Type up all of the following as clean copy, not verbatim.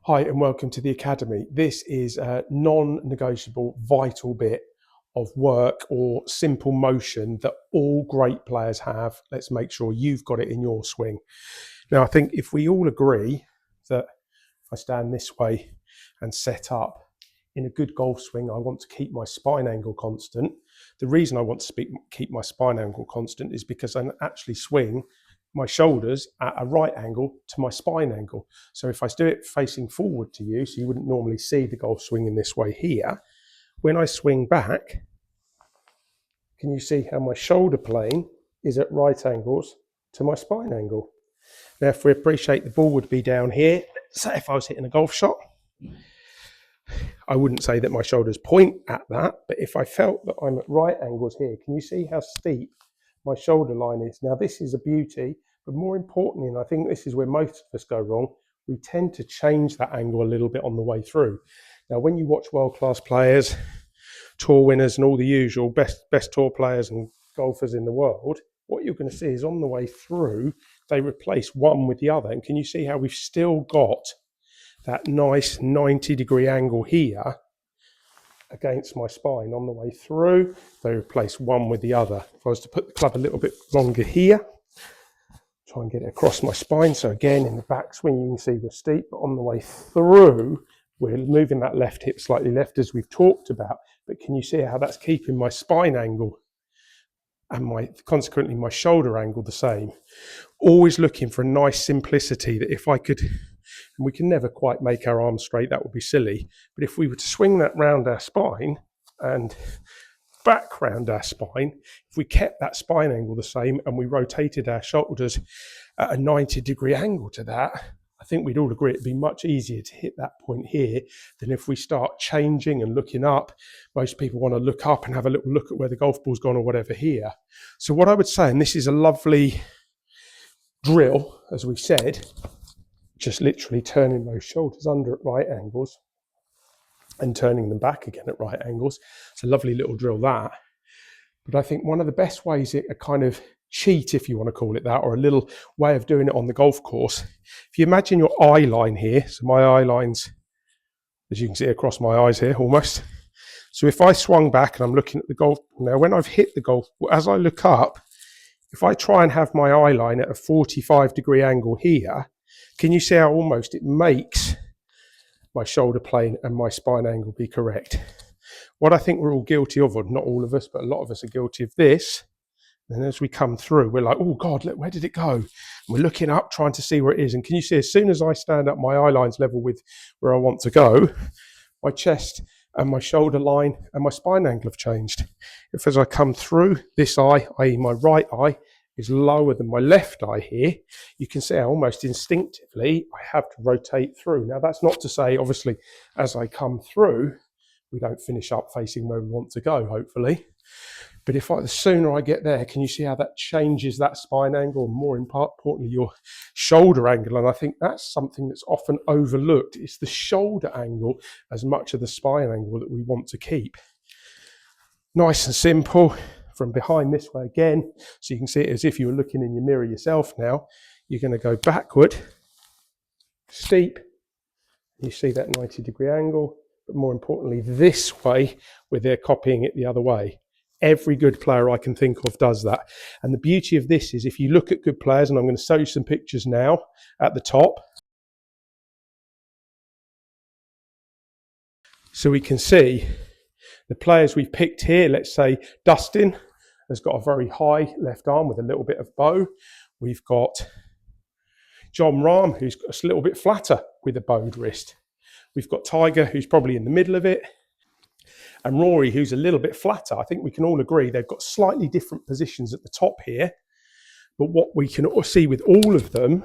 Hi and welcome to the Academy. This is a non-negotiable, vital bit of work or simple motion that all great players have. Let's make sure you've got it in your swing. Now, I think if we all agree that if I stand this way and set up in a good golf swing, I want to keep my spine angle constant. The reason I want to keep my spine angle constant is because I actually swing my shoulders at a right angle to my spine angle. So if I do it facing forward to you, so you wouldn't normally see the golf swing in this way here, when I swing back, can you see how my shoulder plane is at right angles to my spine angle? Now, if we appreciate the ball would be down here, say if I was hitting a golf shot, I wouldn't say that my shoulders point at that, but if I felt that I'm at right angles here, can you see how steep my shoulder line is? Now, this is a beauty, but more importantly, and I think this is where most of us go wrong, we tend to change that angle a little bit on the way through. Now, when you watch world-class players, tour winners, and all the usual best tour players and golfers in the world, what you're going to see is on the way through, they replace one with the other. And can you see how we've still got that nice 90-degree angle here against my spine on the way through? They replace one with the other. If I was to put the club a little bit longer here, try and get it across my spine. So again, in the backswing, you can see we're steep, but on the way through, we're moving that left hip slightly left as we've talked about. But can you see how that's keeping my spine angle and consequently my shoulder angle the same? Always looking for a nice simplicity that if I could, and we can never quite make our arms straight, that would be silly. But if we were to swing that round our spine and back round our spine, if we kept that spine angle the same and we rotated our shoulders at a 90-degree angle to that, I think we'd all agree it'd be much easier to hit that point here than if we start changing and looking up. Most people want to look up and have a little look at where the golf ball's gone or whatever here. So what I would say, and this is a lovely drill, as we said, just literally turning those shoulders under at right angles and turning them back again at right angles. It's a lovely little drill, that. But I think one of the best ways, a kind of cheat, if you want to call it that, or a little way of doing it on the golf course, if you imagine your eye line here, so my eye line's, as you can see across my eyes here almost. So if I swung back and I'm looking at the golf, now when I've hit the golf, as I look up, if I try and have my eye line at a 45-degree angle here, can you see how almost it makes my shoulder plane and my spine angle be correct? What I think we're all guilty of, or not all of us, but a lot of us are guilty of this. And as we come through, we're like, oh God, look, where did it go? And we're looking up, trying to see where it is. And can you see, as soon as I stand up, my eye line's level with where I want to go, my chest and my shoulder line and my spine angle have changed. If as I come through, this eye, i.e. my right eye, is lower than my left eye here, you can see how almost instinctively I have to rotate through. Now, that's not to say, obviously, as I come through, we don't finish up facing where we want to go, hopefully. But the sooner I get there, can you see how that changes that spine angle, and more importantly, your shoulder angle? And I think that's something that's often overlooked. It's the shoulder angle as much of the spine angle that we want to keep. Nice and simple. From behind this way again, so you can see it as if you were looking in your mirror yourself now. You're going to go backward, steep, you see that 90-degree angle, but more importantly this way, where they're copying it the other way. Every good player I can think of does that. And the beauty of this is if you look at good players, and I'm going to show you some pictures now at the top, so we can see the players we've picked here. Let's say Dustin has got a very high left arm with a little bit of bow. We've got Jon Rahm, who's got a little bit flatter with a bowed wrist. We've got Tiger, who's probably in the middle of it. And Rory, who's a little bit flatter. I think we can all agree they've got slightly different positions at the top here. But what we can see with all of them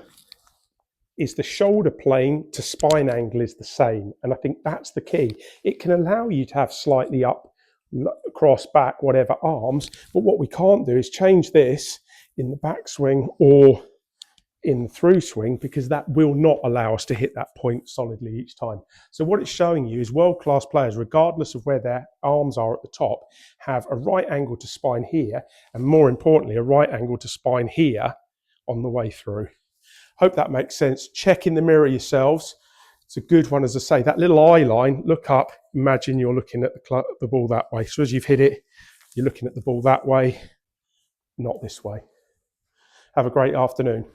is the shoulder plane to spine angle is the same. And I think that's the key. It can allow you to have slightly up, cross, back, whatever arms, but what we can't do is change this in the backswing or in the through swing, because that will not allow us to hit that point solidly each time. So what it's showing you is world-class players, regardless of where their arms are at the top, have a right angle to spine here, and more importantly, a right angle to spine here on the way through. Hope that makes sense. Check in the mirror yourselves. It's a good one, as I say, that little eye line, look up, imagine you're looking at the ball that way. So as you've hit it, you're looking at the ball that way, not this way. Have a great afternoon.